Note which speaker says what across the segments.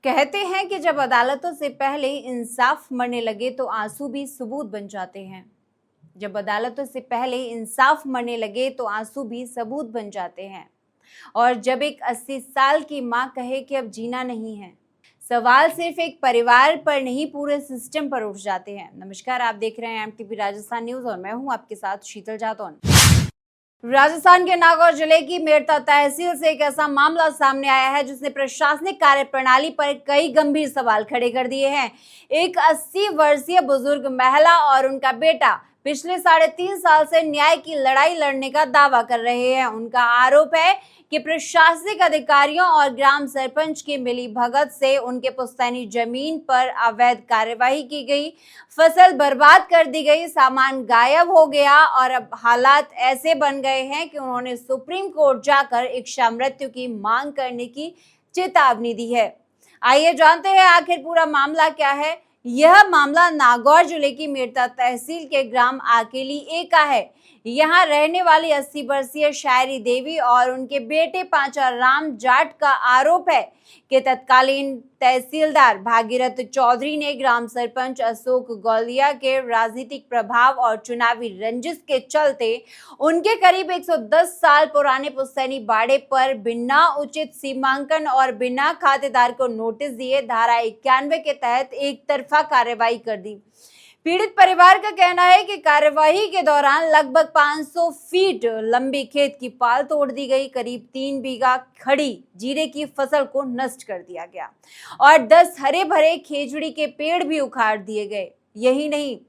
Speaker 1: कहते हैं कि जब अदालतों से पहले इंसाफ मरने लगे तो आंसू भी सबूत बन जाते हैं। जब अदालतों से पहले इंसाफ मरने लगे तो आंसू भी सबूत बन जाते हैं। और जब एक 80 साल की मां कहे कि अब जीना नहीं है, सवाल सिर्फ एक परिवार पर नहीं पूरे सिस्टम पर उठ जाते हैं। नमस्कार, आप देख रहे हैं एमटीवी राजस्थान न्यूज और मैं हूं आपके साथ शीतल जातौन। राजस्थान के नागौर जिले की मेड़ता तहसील से एक ऐसा मामला सामने आया है जिसने प्रशासनिक कार्यप्रणाली पर कई गंभीर सवाल खड़े कर दिए हैं। एक 80 वर्षीय बुजुर्ग महिला और उनका बेटा पिछले 3.5 साल से न्याय की लड़ाई लड़ने का दावा कर रहे हैं। उनका आरोप है कि प्रशासनिक अधिकारियों और ग्राम सरपंच की मिलीभगत से उनके पुश्तैनी जमीन पर अवैध कार्यवाही की गई, फसल बर्बाद कर दी गई, सामान गायब हो गया और अब हालात ऐसे बन गए हैं कि उन्होंने सुप्रीम कोर्ट जाकर इच्छा मृत्यु की मांग करने की चेतावनी दी है। आइए जानते हैं आखिर पूरा मामला क्या है। यह मामला नागौर जिले की मेड़ता तहसील के ग्राम आकेली ए का है। यहाँ रहने वाली 80 वर्षीय शायरी देवी और उनके बेटे पांचाराम जाट का आरोप है कि तत्कालीन तहसीलदार भागीरथ चौधरी ने ग्राम सरपंच अशोक गौलिया के राजनीतिक प्रभाव और चुनावी रंजिश के चलते उनके करीब 110 साल पुराने पुश्तैनी बाड़े पर बिना उचित सीमांकन और बिना खातेदार को नोटिस दिए धारा 91 के तहत एक तरफा कार्रवाई कर दी। पीड़ित परिवार का कहना है कि कार्यवाही के दौरान लगभग 500 फीट लंबी खेत की पाल तोड़ दी गई, करीब 3 बीघा खड़ी जीरे की फसल को नष्ट कर दिया गया और 10 हरे भरे खेजड़ी के पेड़ भी उखाड़ दिए गए। यही नहीं,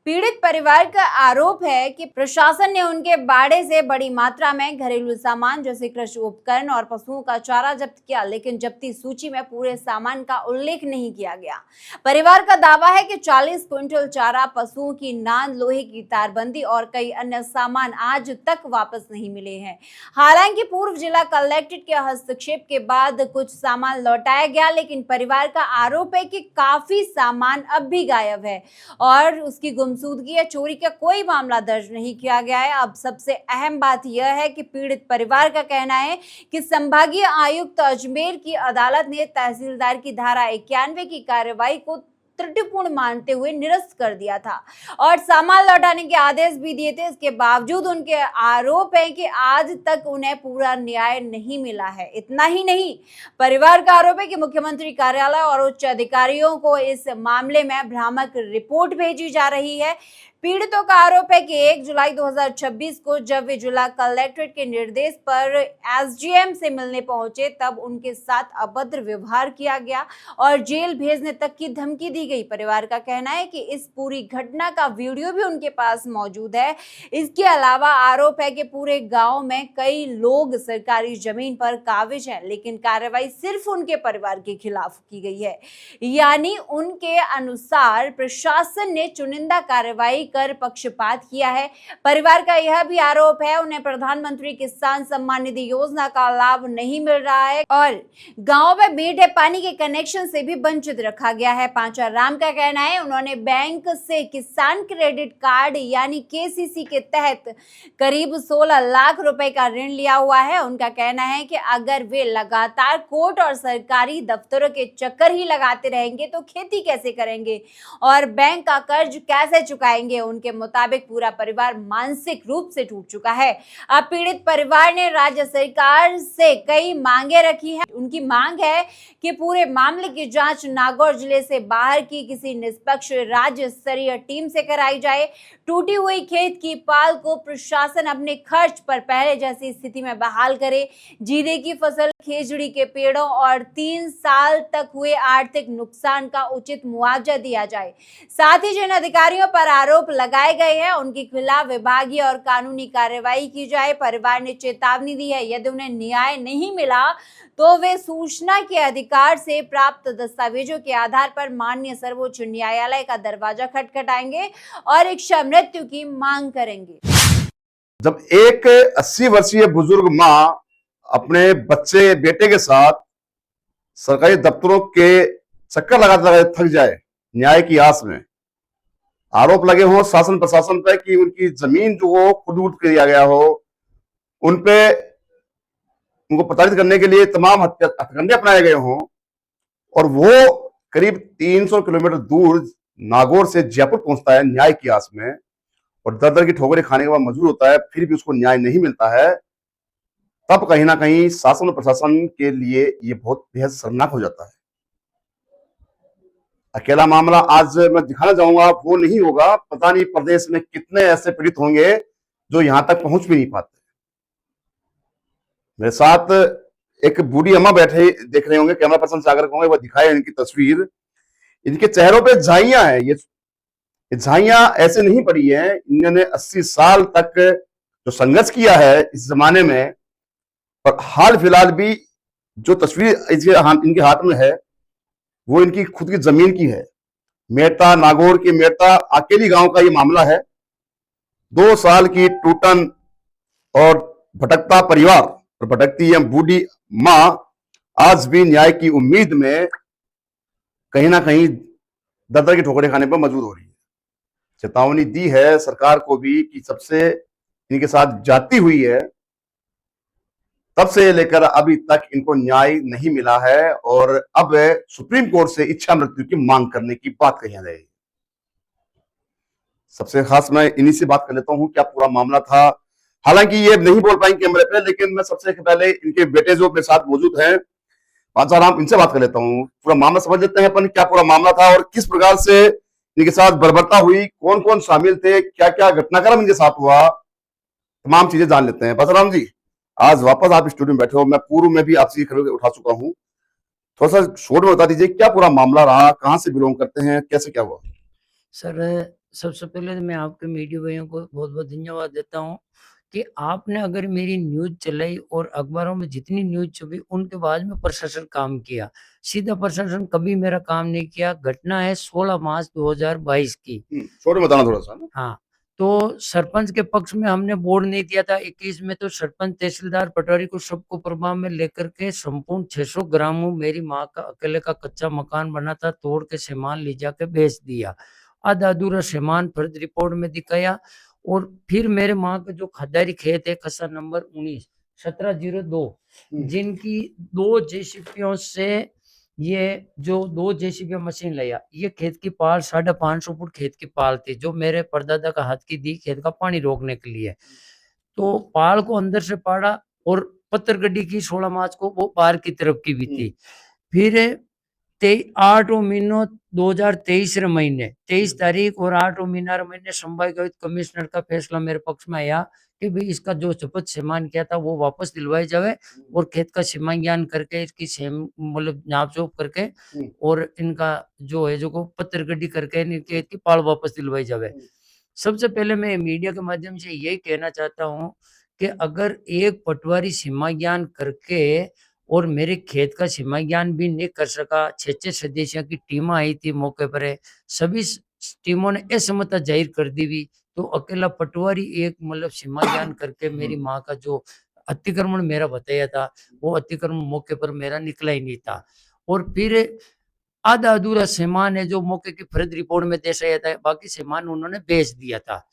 Speaker 1: पीड़ित परिवार का आरोप है कि प्रशासन ने उनके बाड़े से बड़ी मात्रा में घरेलू सामान जैसे कृषि उपकरण और पशुओं का चारा जब्त किया, लेकिन जब्ती सूची में पूरे सामान का उल्लेख नहीं किया गया। परिवार का दावा है कि 40 क्विंटल चारा, पशुओं की नांद, लोहे की तारबंदी और कई अन्य सामान आज तक वापस नहीं मिले हैं। हालांकि पूर्व जिला कलेक्ट्रेट के हस्तक्षेप के बाद कुछ सामान लौटाया गया, लेकिन परिवार का आरोप है कि काफी सामान अब भी गायब है और उसकी गुमशुदगी या चोरी का कोई मामला दर्ज नहीं किया गया है। अब सबसे अहम बात यह है कि पीड़ित परिवार का कहना है कि संभागीय आयुक्त अजमेर की अदालत ने तहसीलदार की धारा 91 की कार्रवाई को त्रुटिपूर्ण मानते हुए निरस्त कर दिया था और सामान लौटाने के आदेश भी दिए थे। इसके बावजूद उनके आरोप है कि आज तक उन्हें पूरा न्याय नहीं मिला है। इतना ही नहीं, परिवार का आरोप है कि मुख्यमंत्री कार्यालय और उच्च अधिकारियों को इस मामले में भ्रामक रिपोर्ट भेजी जा रही है। पीड़ितों का आरोप है कि 1 जुलाई 2026 को जब वे जिला कलेक्ट्रेट के निर्देश पर एसडीएम से मिलने पहुंचे तब उनके साथ अभद्र व्यवहार किया गया और जेल भेजने तक की धमकी दी गई। परिवार का कहना है कि इस पूरी घटना का वीडियो भी उनके पास मौजूद है। इसके अलावा आरोप है कि पूरे गांव में कई लोग सरकारी जमीन पर काबिज हैं, लेकिन कार्रवाई सिर्फ उनके परिवार के खिलाफ की गई है। यानी उनके अनुसार प्रशासन ने चुनिंदा कार्रवाई कर पक्षपात किया है। परिवार का यह भी आरोप है उन्हें प्रधानमंत्री किसान सम्मान निधि योजना का लाभ नहीं मिल रहा है और गांव में मीठे पानी के कनेक्शन से भी वंचित रखा गया है। पांचाराम का कहना है उन्होंने बैंक से किसान क्रेडिट कार्ड यानी केसीसी के तहत करीब 16 लाख रुपए का ऋण लिया हुआ है। उनका कहना है कि अगर वे लगातार कोर्ट और सरकारी दफ्तरों के चक्कर ही लगाते रहेंगे तो खेती कैसे करेंगे और बैंक का कर्ज कैसे चुकाएंगे। उनके मुताबिक पूरा परिवार मानसिक रूप से टूट चुका है। अब पीड़ित परिवार ने राज्य सरकार से कई मांगे रखी हैं। उनकी मांग है कि पूरे मामले की जांच नागौर जिले से बाहर की किसी निष्पक्ष राज्य स्तरीय टीम से कराई जाए। टूटी हुई खेत की पाल को प्रशासन अपने खर्च पर पहले जैसी स्थिति में बहाल करे। जीरे की फसल, खेजड़ी के पेड़ों और 3 साल तक हुए आर्थिक नुकसान का उचित मुआवजा दिया जाए। साथ ही जिन अधिकारियों पर आरोप लगाए गए हैं उनके खिलाफ विभागीय और कानूनी कार्रवाई की जाए। परिवार ने चेतावनी दी है यदि उन्हें न्याय नहीं मिला तो वे सूचना के अधिकार से प्राप्त दस्तावेजों के आधार पर माननीय सर्वोच्च न्यायालय का दरवाजा खटखटाएंगे और इच्छा मृत्यु की मांग करेंगे।
Speaker 2: जब एक 80 वर्षीय बुजुर्ग मां अपने बच्चे बेटे के साथ सरकारी दफ्तरों के चक्कर लगाते लगाते थक जाए न्याय की आस में, आरोप लगे हों शासन प्रशासन पर कि उनकी जमीन जो हो खुद लूट किया गया हो, उनको प्रताड़ित करने के लिए तमाम हथकंडे अपनाए गए हों, और वो करीब 300 किलोमीटर दूर नागौर से जयपुर पहुंचता है न्याय की आस में, और दर दर की ठोकरें खाने के बाद मजबूर होता है, फिर भी उसको न्याय नहीं मिलता है, तब कहीं ना कहीं शासन और प्रशासन के लिए ये बहुत बेहद शर्मनाक हो जाता है। अकेला मामला आज मैं दिखाना चाहूंगा वो नहीं होगा, पता नहीं प्रदेश में कितने ऐसे पीड़ित होंगे जो यहां तक पहुंच भी नहीं पाते। मेरे साथ एक बूढ़ी अम्मा बैठे देख रहे होंगे, कैमरा पर्सन सागर को वो दिखाए इनकी तस्वीर। इनके चेहरों पे झाइयां हैं, ये झाइयां ऐसे नहीं पड़ी हैं, इन्होंने 80 साल तक जो संघर्ष किया है इस जमाने में, और हाल फिलहाल भी जो तस्वीर इनके हाथ में है वो इनकी खुद की जमीन की है। मेड़ता, नागौर के मेड़ता अकेली गांव का ये मामला है। 2 साल की टूटन और भटकता परिवार और भटकती यह बूढ़ी मां आज भी न्याय की उम्मीद में कहीं ना कहीं दर दर की ठोकरें खाने पर मजबूर हो रही है। चेतावनी दी है सरकार को भी कि सबसे इनके साथ जाती हुई है, तब से लेकर अभी तक इनको न्याय नहीं मिला है, और अब सुप्रीम कोर्ट से इच्छा मृत्यु की मांग करने की बात कही जा रही है। सबसे खास मैं इन्हीं से बात कर लेता हूं, क्या पूरा मामला था। हालांकि ये नहीं बोल पाएंगे कैमरे पे, लेकिन मैं सबसे पहले इनके बेटे जो अपने साथ मौजूद हैं, पांच राम, इनसे बात कर लेता हूँ। पूरा मामला समझ लेते हैं अपन, क्या पूरा मामला था और किस प्रकार से इनके साथ बर्बरता हुई, कौन कौन शामिल थे, क्या क्या घटनाक्रम इनके साथ हुआ, तमाम चीजें जान लेते हैं। परशुराम जी, आज वापस आप स्टूडियो में बैठे हो, मैं पूर्व में भी आपसे खबर उठा चुका हूँ, थोड़ा सा शॉर्ट में बता दीजिए क्या पूरा मामला रहा, कहाँ से बिलोंग करते हैं, कैसे क्या हुआ।
Speaker 3: सर, सबसे पहले तो मैं आपके मीडिया भाइयों को बहुत-बहुत धन्यवाद देता हूँ कि आपने अगर मेरी न्यूज़ चलाई और अखबारों में जितनी न्यूज़ छपी, उनके बाद में प्रशासन काम किया। सीधा प्रशासन कभी मेरा काम नहीं किया। घटना है 16 मार्च 2022 की।
Speaker 2: शॉर्ट में बताना थोड़ा सा।
Speaker 3: हाँ, तो सरपंच के पक्ष में हमने बोर्ड नहीं दिया था। 21 में तो सरपंच, तहसीलदार, पटवारी को सबको प्रभाव में लेकर के संपूर्ण 600 ग्रामों मेरी माँ का अकेले का कच्चा मकान बना था, तोड़ के सामान ले जाके बेच दिया। आधा अधूरा सामान फर्द रिपोर्ट में दिखाया, और फिर मेरे माँ का जो खदारी खेत है, खसा नंबर 19 1702, जिनकी 2 जेसीबीओं से ये जो 2 जेसीबी मशीन लिया, ये खेत की पाल 550 फुट खेत की पाल थी, जो मेरे परदादा का हाथ की दी खेत का पानी रोकने के लिए। तो पाल को अंदर से पाड़ा और पत्थर गड्डी की 16 मार्च को वो बाहर की तरफ की भी थी। फिर 8 महीनों 2023 रे महीने 23 तारीख और 8 महीना रे महीने संभाग आयुक्त कमिश्नर का फैसला मेरे पक्ष में आया कि भाई इसका जो जब्त सामान किया था वो वापस दिलवाया जावे, और खेत का सीमांकन करके इसकी मतलब नाप जोप करके और इनका जो है जो को पत्थर गड्डी करके इनके खेत की पाल वापस दिलवाई जावे। सबसे पहले मैं मीडिया के माध्यम से यही कहना चाहता हूँ कि अगर एक पटवारी सीमांकन करके और मेरे खेत का सीमांकन भी नहीं कर सका, 6-6 सदस्यों की टीम आई थी मौके पर, सभी टीमों ने असहमति जाहिर कर दी हुई, तो अकेला पटवारी एक मतलब सीमांकन करके मेरी माँ का जो अतिक्रमण मेरा बताया था, वो अतिक्रमण मौके पर मेरा निकला ही नहीं था। और फिर आधा अधूरा सामान है जो मौके की फर्द रिपोर्ट में दर्शाया था, बाकी सामान उन्होंने बेच दिया था।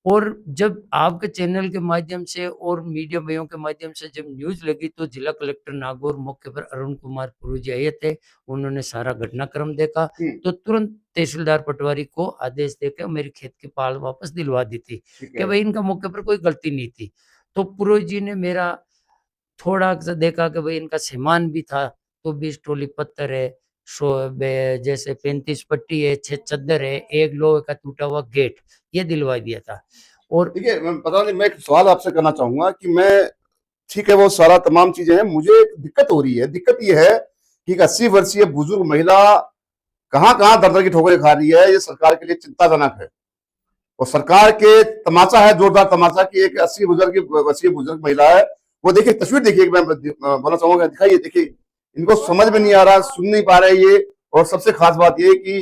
Speaker 3: और जब आपके चैनल के माध्यम से और मीडिया भाइयों के माध्यम से जब न्यूज़ लगी, तो जिला कलेक्टर नागौर मौके पर अरुण कुमार पुरू जी आए थे। उन्होंने सारा घटनाक्रम देखा, तो तुरंत तहसीलदार पटवारी को आदेश देकर मेरी खेत की पाल वापस दिलवा दी थी कि भाई इनका मौके पर कोई गलती नहीं थी। तो पुरू जी ने मेरा थोड़ा सा देखा कि भाई इनका सामान भी था, तो 20 टोली पत्थर है, जैसे 35 पट्टी है, 6 चद्दर है, 1 लोहे का टूटा हुआ गेट, ये दिलवा दिया था। और
Speaker 2: देखिए, मैं पता नहीं, मैं एक सवाल आपसे करना चाहूंगा कि मैं, ठीक है वो सारा तमाम चीजें हैं, मुझे एक दिक्कत हो रही है। दिक्कत ये है कि एक 80 वर्षीय बुजुर्ग महिला कहाँ कहाँ दर दर की ठोकरें खा रही है, ये सरकार के लिए चिंताजनक है। और सरकार के तमाचा है, जोरदार तमाचा, की एक 80 वर्षीय बुजुर्ग महिला है। वो देखिए तस्वीर, देखिए मैं बोलना चाहूंगा, दिखाइए, देखिए इनको समझ में नहीं आ रहा, सुन नहीं पा रहे ये। और सबसे खास बात ये कि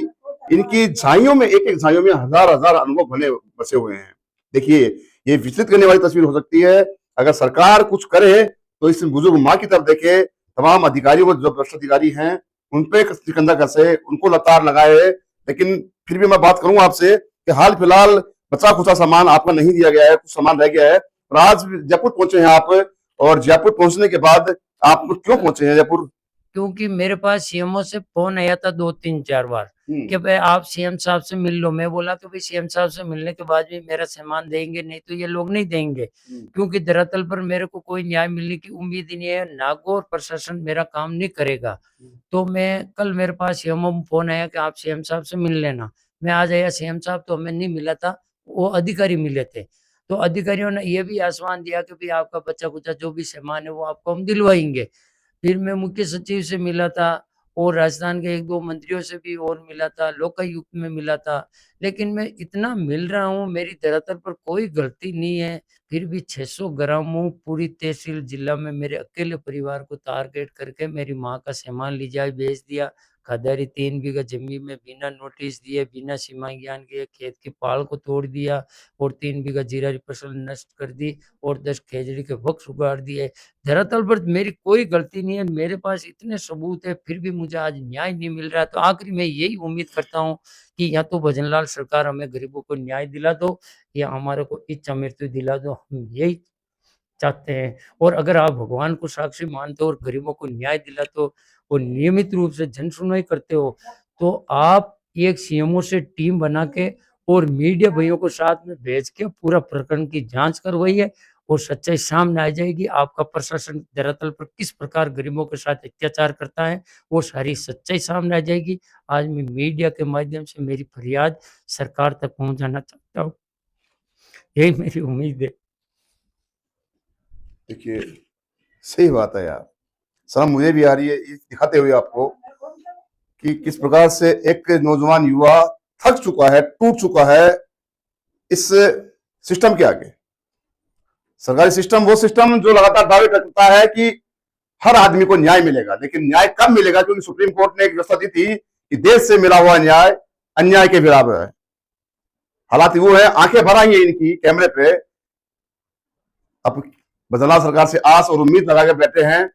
Speaker 2: इनकी झाइयों में, एक एक झाइयों में हजार हजार अनुभव बने बसे हुए हैं। देखिए, ये विचलित करने वाली तस्वीर हो सकती है। अगर सरकार कुछ करे तो इस बुजुर्ग माँ की तरफ देखे, तमाम अधिकारियों को, जो भ्रष्ट अधिकारी हैं उन पे शिकंजा कसे, उनको लतार लगाए। लेकिन फिर भी मैं बात करूंगा आपसे कि हाल फिलहाल बचा खुचा सामान आपका नहीं दिया गया है, कुछ सामान रह गया है, और आज जयपुर पहुंचे हैं आप। और जयपुर पहुंचने के बाद आप क्यों पहुंचे हैं जयपुर?
Speaker 3: क्योंकि मेरे पास सीएमओ से फोन आया था 2-3-4 बार कि भाई आप सीएम साहब से मिल लो। मैं बोला कि भाई सीएम साहब से मिलने के बाद भी मेरा सामान देंगे नहीं तो ये लोग नहीं देंगे, क्योंकि धरातल पर मेरे को कोई न्याय मिलने की उम्मीद ही नहीं है। नागौर प्रशासन मेरा काम नहीं करेगा। तो मैं कल मेरे पास सीएमओ में फोन आया कि आप सीएम साहब से मिल लेना। मैं आज आया, सीएम साहब तो हमें नहीं मिला था, वो अधिकारी मिले थे। तो अधिकारियों ने ये भी आश्वासन दिया कि भाई आपका बच्चा-कुच्चा जो भी सामान है वो आपको हम दिलवाएँगे। फिर मैं मुख्य सचिव से मिला था और राजस्थान के 1-2 मंत्रियों से भी और मिला था, लोकायुक्त में मिला था। लेकिन मैं इतना मिल रहा हूँ, मेरी धरातल पर कोई गलती नहीं है, फिर भी 600 ग्रामों पूरी तहसील जिला में मेरे अकेले परिवार को टारगेट करके मेरी माँ का सामान ले जाए बेच दिया। खदारी 3 बीघा ज़मीन में बिना नोटिस दिए, बिना सीमा ज्ञान के खेत की पाल को तोड़ दिया और 3 बीघा जीरा की फसल नष्ट कर दी और 10 खेजड़ी के वृक्ष उगाड़ दिए। धरातल पर मेरी कोई गलती नहीं है, मेरे पास इतने सबूत है, फिर भी मुझे आज न्याय नहीं मिल रहा है। तो आखिर में यही उम्मीद करता हूँ कि या तो भजनलाल सरकार हमें गरीबों को न्याय दिला दो या हमारे को इच्छा मृत्यु दिला दो। हम यही चाहते हैं। और अगर आप भगवान को साक्षी मानते हो और गरीबों को न्याय दिलाते हो और नियमित रूप से जन सुनवाई करते हो, तो आप एक सीएमओ से टीम बना के और मीडिया भाइयों को साथ में भेज के पूरा प्रकरण की जाँच करवाइए और सच्चाई सामने आ जाएगी। आपका प्रशासन धरातल पर किस प्रकार गरीबों के साथ अत्याचार करता है, वो सारी सच्चाई सामने आ जाएगी। आज मैं मीडिया के माध्यम से मेरी फरियाद सरकार तक पहुँचाना चाहता हूँ। यही मेरी उम्मीद है।
Speaker 2: देखिए, सही बात है यार, शर्म मुझे भी आ रही है ये दिखाते हुए आपको कि किस प्रकार से एक नौजवान युवा थक चुका है, टूट चुका है इस सिस्टम के आगे। सरकारी सिस्टम वो सिस्टम जो लगातार दावे करता है कि हर आदमी को न्याय मिलेगा, लेकिन न्याय कब मिलेगा? क्योंकि सुप्रीम कोर्ट ने एक व्यवस्था दी थी कि देश से मिला हुआ न्याय अन्याय के बराबर है। हालात वो है, आंखें भर आई है इनकी कैमरे पे। अब बदलाव सरकार से आस और उम्मीद लगा के बैठे हैं।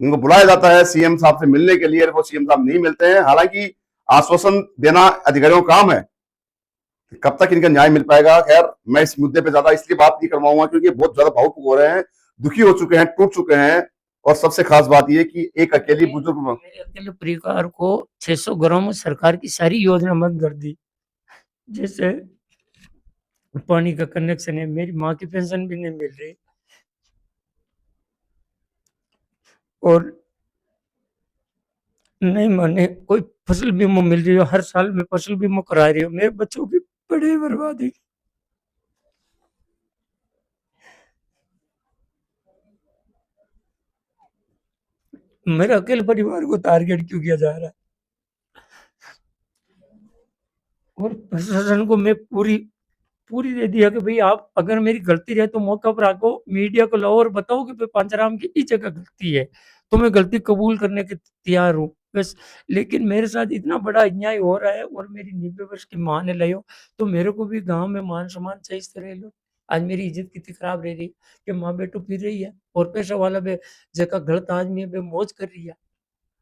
Speaker 2: इनको बुलाया जाता है सीएम साहब से मिलने के लिए, वो सीएम साहब नहीं मिलते हैं। हालांकि आश्वासन देना अधिकारियों का काम है, कब तक इनका न्याय मिल पाएगा? खैर, मैं इस मुद्दे पे ज्यादा इसलिए बात नहीं करवाऊंगा क्योंकि बहुत ज्यादा भावुक हो रहे हैं, दुखी हो चुके हैं, टूट चुके हैं। और सबसे खास बात यह कि एक अकेली बुजुर्ग
Speaker 3: मेरे अकेले परिवार को 600 घरों में सरकार की सारी योजना बंद कर दी। जैसे पानी का कनेक्शन है, मेरी माँ की पेंशन भी नहीं मिल रही और नहीं माने कोई फसल बीमा मिल रही हो, हर साल में फसल बीमा करा रही हो, मेरे बच्चों की बड़ी बर्बादी। मेरे अकेले परिवार को टारगेट क्यों किया जा रहा है? और प्रशासन को मैं पूरी दे दिया कि भाई आप अगर मेरी गलती रहे तो मौका पर आको मीडिया को लाओ और बताओ कि भाई पांचाराम की इस जगह गलती है, तो मैं गलती कबूल करने के तैयार हूँ बस। लेकिन मेरे साथ इतना बड़ा अन्याय हो रहा है और मेरी 90 वर्ष की माँ ने लायो, तो मेरे को भी गांव में मान सम्मान सही से रह लो। आज मेरी इज्जत कितनी खराब रह रही कि माँ बेटो पी रही है और पैसा वाला बे जगह गलत आदमी है मौज कर रही है।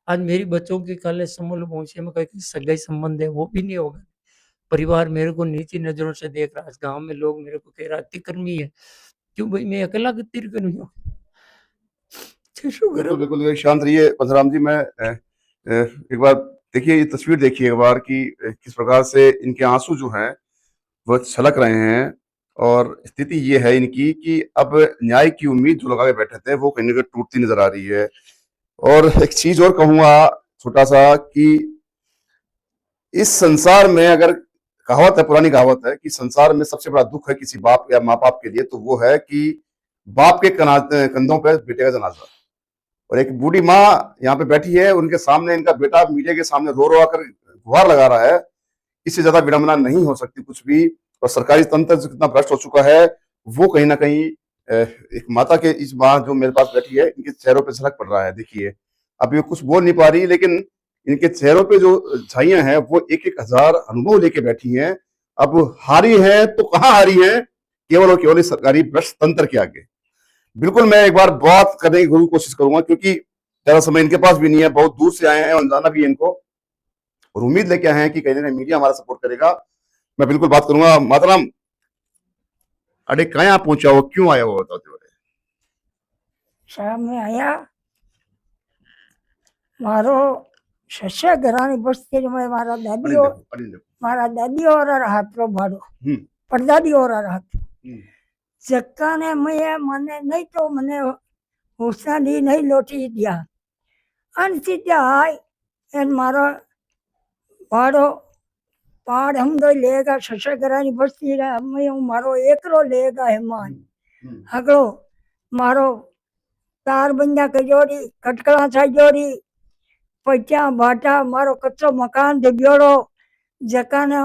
Speaker 3: आज मेरी बच्चों की कल समूल भविष्य में कहीं सगाई संबंध है वो भी नहीं होगा। परिवार मेरे को नीची नज़रों से देख रहा है, गाँव में लोग मेरे को कह रहा अतिक्रमी है। क्यों भाई मैं अकेला अतिक्रमी हूँ? 600
Speaker 2: बिल्कुल
Speaker 3: ग्राम
Speaker 2: बिल्कुल शांत रहिए परशुराम जी। मैं एक बार देखिए, ये तस्वीर देखिए एक बार कि किस प्रकार से इनके आंसू जो हैं वो छलक रहे हैं। और स्थिति ये है इनकी कि अब न्याय की उम्मीद जो लगा के बैठे थे वो कहीं ना कहीं टूटती नजर आ रही है। और एक चीज और कहूंगा छोटा सा कि इस संसार में, अगर कहावत है, पुरानी कहावत है कि संसार में सबसे बड़ा दुख है किसी बाप या माँ बाप के लिए, तो वो है कि बाप के कंधों पर बेटे का जनाजा। और एक बूढ़ी माँ यहाँ पे बैठी है, उनके सामने इनका बेटा मीडिया के सामने रो रो आकर गुहार लगा रहा है। इससे ज्यादा विडंबना नहीं हो सकती कुछ भी। और सरकारी तंत्र जो कितना भ्रष्ट हो चुका है वो कहीं ना कहीं एक माता के, इस माँ जो मेरे पास बैठी है, इनके चेहरों पे झलक पड़ रहा है। देखिए, अब ये कुछ बोल नहीं पा रही, लेकिन इनके चेहरों पे जो झाइयां हैं वो 1-1 हजार अनुभव लेके बैठी हैं। अब हारी है तो कहाँ हारी है? केवल और केवल इस सरकारी भ्रष्ट तंत्र के आगे। बिल्कुल, मैं एक बार बात करने की जरूर कोशिश करूंगा क्योंकि ज्यादा समय इनके पास भी नहीं है, बहुत दूर से आए हैं, अनजाना भी है इनको, और उम्मीद लेके आए हैं कि कहीं ना कहीं मीडिया हमारा सपोर्ट करेगा। मैं बिल्कुल बात करूंगा। माताराम, अरे कहाँ पहुंचा हो, क्यों आया हो बताते हो?
Speaker 4: साहब मैं आया मारो शस्य घरानी बस्ती में मारा दादीओ मारा दादीओ और हाथ रो भाड़ो परदादी और हाथ जक्का ने मैं मने नहीं तो मने हुस्ना दी नहीं लोटी दिया अनसीधा आय एन मारो भाड़ो पहाड़ हम दो लेगा शस्य घरानी बस्ती रे मैं मारो एकलो लेगा हेमान अगलो मारो तार बंदा के जोड़ी कटकड़ा सा जोड़ी पचा भाटा मारो कच्चो मकान दे ब्योड़ो जकाना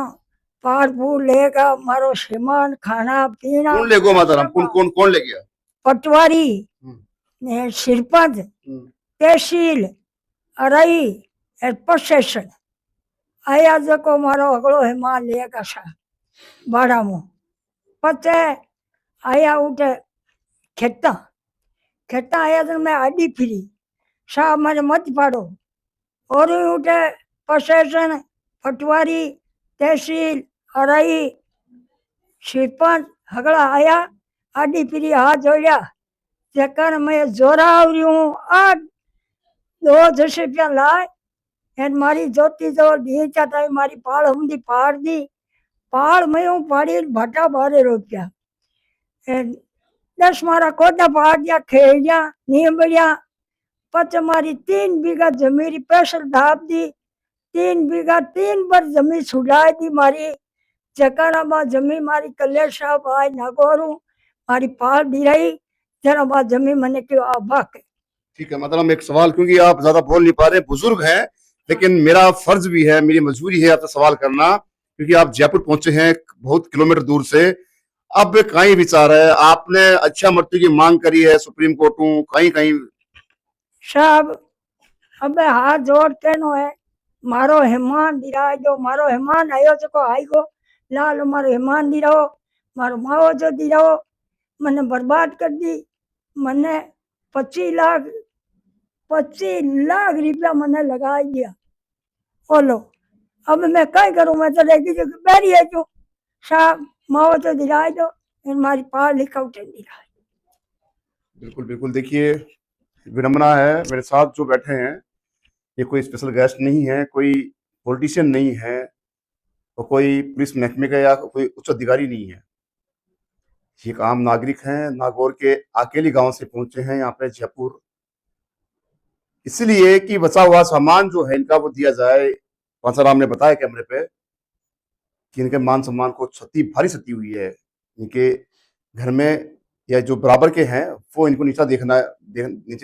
Speaker 4: पार फूल लेगा मारो सामान खाना पीना
Speaker 2: कौन ले गो माताराम कौन कौन कौन ले गया
Speaker 4: पटवारी ने सिरपंच तहसील अरई प्रशासन आया जको मारो अगलो हेमान लेगा सा बाड़ा मो पचे आया उठे खेता खेता आया तो मैं आडी फिरी सा मारे मत पाड़ो और उठे प्रशासन पटवारी तहसील अरई सरपंच हगड़ा आया आडी फिरी हाथ जोड़िया जकर मैं जोरा रही हूँ आज 2 रुपया लाए एन मारी जोती जो दी चाहता मारी पाड़ हमदी पाड़ दी पाड़ में हूँ पाड़ी भाटा 12 रुपया 10 मारा कोदा पाड़ दिया खेलिया नींबड़िया पच मारी 3 बीघा जमीन पैसल ढाप दी 3 बीघा 3 बार जमीन छुड़ा दी मारी जकारा बा जमीन मारी कल्याण साहब आए नागोरू मारी पाल दी रही जरा बा जमीन मैंने क्यों आबाक
Speaker 2: ठीक है मतलब एक सवाल क्योंकि आप ज्यादा बोल नहीं पा रहे बुजुर्ग हैं लेकिन मेरा फर्ज भी है मेरी मजबूरी है आपसे सवाल करना क्योंकि आप जयपुर पहुंचे हैं बहुत किलोमीटर दूर से अब कहीं विचार है आपने अच्छा मृत्यु की मांग करी है सुप्रीम कोर्ट कहीं कहीं
Speaker 4: साहब अब हाथ जोड़ के नो है मारो हेमान दिराय दो मारो हेमान आयो जको आई गो लाल मारो हेमान दिराओ मारो माओ जो दिराओ मैंने बर्बाद कर दी मैंने 25 लाख रुपया मैंने लगा दिया बोलो अब मैं क्या करूं मैं तो लेगी जो बैरी है जो साहब माओ तो दिलाए दो हमारी पाल लिखा उठे दिलाए
Speaker 2: बिल्कुल बिल्कुल देखिए विडम्बना है मेरे साथ जो बैठे हैं ये कोई स्पेशल गेस्ट नहीं है कोई पॉलिटिशियन नहीं है और कोई पुलिस महकमे का या कोई उच्च अधिकारी नहीं है ये एक आम नागरिक हैं नागौर के अकेली गांव से पहुंचे हैं यहाँ पे जयपुर इसलिए कि बचा हुआ सामान जो है इनका वो दिया जाए पांचाराम ने बताया कैमरे पे कि इनके मान सम्मान को क्षति भारी क्षति हुई है इनके घर में या जो बराबर के हैं वो इनको नीचे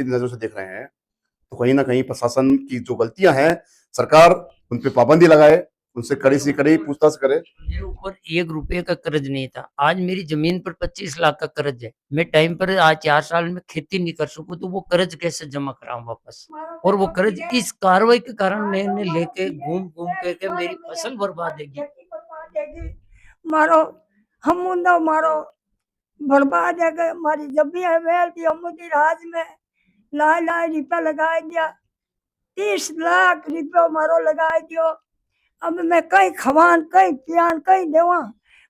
Speaker 2: नजरों से देख रहे हैं तो कहीं ना कहीं प्रशासन की जो गलतियां हैं सरकार उन पे पाबंदी लगाए उनसे कड़ी से कड़ी पूछताछ करे
Speaker 3: मेरे ऊपर 1 रुपए का कर्ज नहीं था आज मेरी जमीन पर 25 लाख का कर्ज है मैं टाइम पर आज 4 साल में खेती नहीं कर सकूं तो वो कर्ज कैसे जमा कराऊं वापस और वो कर्ज इस कार्रवाई के कारण मैंने लेके घूम घूम के मेरी फसल बर्बाद है
Speaker 4: मारो हम मारो बर्बाद है कि हमारी जब भी वेल थी अमुदी राज में ला रुपया लगा दिया 30 लाख रुपया मारो लगा दियो अब मैं कहीं खवान कहीं पियान कहीं देवा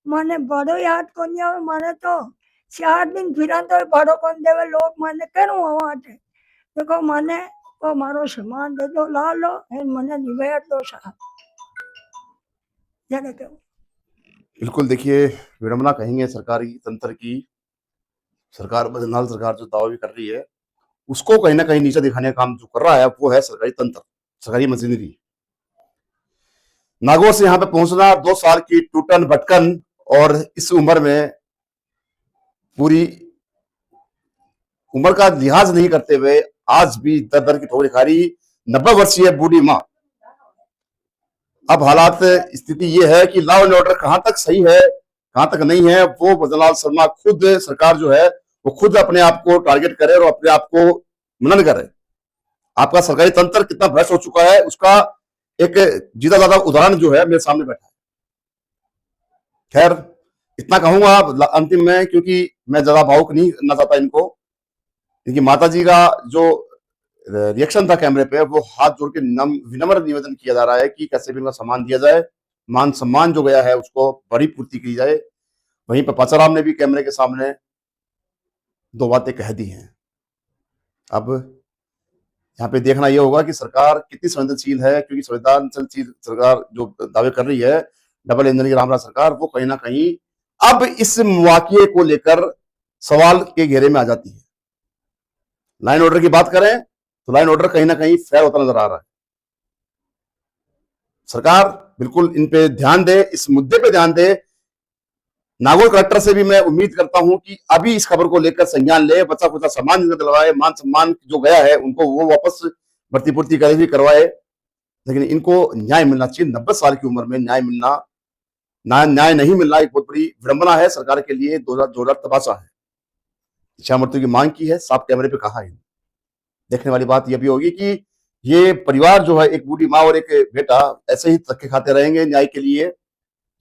Speaker 4: माने बड़ो याद को नहीं आवे माने तो 4 दिन फिरा तो बड़ो कौन देवे लोग माने करूँ वहाँ देखो माने वो मारो सामान दे दो ला लो मने निवेड़ दो साहब जाने के
Speaker 2: बिल्कुल देखिए विडम्बना कहेंगे सरकारी तंत्र की सरकार बदनाल सरकार जो दावा भी कर रही है उसको कहीं ना कहीं नीचे दिखाने का काम जो कर रहा है वो है सरकारी तंत्र सरकारी मशीनरी नागौर से यहाँ पे पहुंचना 2 साल की टूटन भटकन और इस उम्र में पूरी उम्र का लिहाज नहीं करते हुए आज भी दर दर की ठोकर खा रही 90 वर्षीय बूढ़ी माँ अब हालात स्थिति ये है कि लॉ एंड ऑर्डर कहां तक सही है कहां तक नहीं है वो भजनलाल शर्मा खुद सरकार जो है वो खुद अपने आप को टारगेट करे और अपने आप को मनन करे आपका सरकारी तंत्र कितना भ्रष्ट हो चुका है उसका एक जीता ज्यादा उदाहरण जो है मेरे सामने बैठा है खैर इतना कहूंगा अंतिम में क्योंकि मैं ज्यादा भावुक नहीं करना चाहता इनको इनकी माता जी का जो रिएक्शन था कैमरे पे वो हाथ जोड़ के विनम्र निवेदन किया जा रहा है कि कैसे भी इनका सामान दिया जाए मान सम्मान जो गया है उसको बड़ी पूर्ति की जाए वहीं पर पाचाराम ने भी कैमरे के सामने 2 बातें कह दी हैं अब यहाँ पे देखना यह होगा कि सरकार कितनी संवेदनशील है, क्योंकि संवेदनशील सरकार जो दावे कर रही है डबल इंजन की रामराज सरकार, वो कहीं ना कहीं अब इस वाकये को लेकर सवाल के घेरे में आ जाती है। लाइन ऑर्डर की बात करें तो लाइन ऑर्डर कहीं ना कहीं फेल होता नजर आ रहा है। सरकार बिल्कुल इन पे ध्यान दे, इस मुद्दे पे ध्यान दे। नागौर कलेक्टर से भी मैं उम्मीद करता हूं कि अभी इस खबर को लेकर संज्ञान ले, बच्चा कुचा सम्मान दिलवाए, मान सम्मान जो गया है उनको वो वापस भर्ती पूर्ति करे भी करवाए, लेकिन इनको न्याय मिलना चाहिए। 90 साल की उम्र में न्याय नहीं मिलना एक बहुत बड़ी विडंबना है सरकार के लिए, जोरदार तमाशा है। इच्छा मृत्यु की मांग की है, साफ कैमरे पे कहा है। देखने वाली बात यह भी होगी कि ये परिवार जो है, एक बूढ़ी माँ और एक बेटा, ऐसे ही धक्के खाते रहेंगे न्याय के लिए,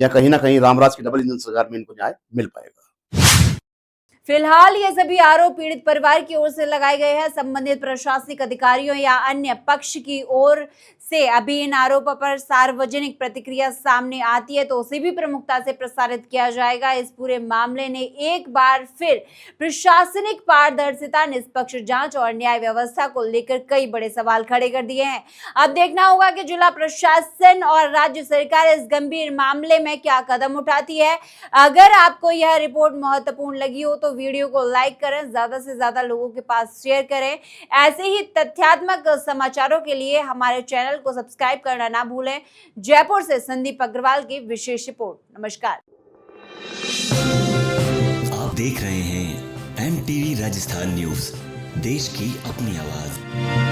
Speaker 2: या कहीं ना कहीं रामराज की डबल इंजन सरकार में इनको न्याय मिल पाएगा।
Speaker 1: फिलहाल ये सभी आरोप पीड़ित परिवार की ओर से लगाए गए हैं। संबंधित प्रशासनिक अधिकारियों या अन्य पक्ष की ओर से अभी इन आरोपों पर सार्वजनिक प्रतिक्रिया सामने आती है तो उसे भी प्रमुखता से प्रसारित किया जाएगा। इस पूरे मामले ने एक बार फिर प्रशासनिक पारदर्शिता, निष्पक्ष जांच और न्याय व्यवस्था को लेकर कई बड़े सवाल खड़े कर दिए हैं। अब देखना होगा कि जिला प्रशासन और राज्य सरकार इस गंभीर मामले में क्या कदम उठाती है। अगर आपको यह रिपोर्ट महत्वपूर्ण लगी हो तो वीडियो को लाइक करें, ज्यादा से ज्यादा लोगों के पास शेयर करें। ऐसे ही तथ्यात्मक समाचारों के लिए हमारे चैनल को सब्सक्राइब करना ना भूलें। जयपुर से संदीप अग्रवाल की विशेष रिपोर्ट। नमस्कार।
Speaker 5: आप देख रहे हैं MTV राजस्थान न्यूज, देश की अपनी आवाज।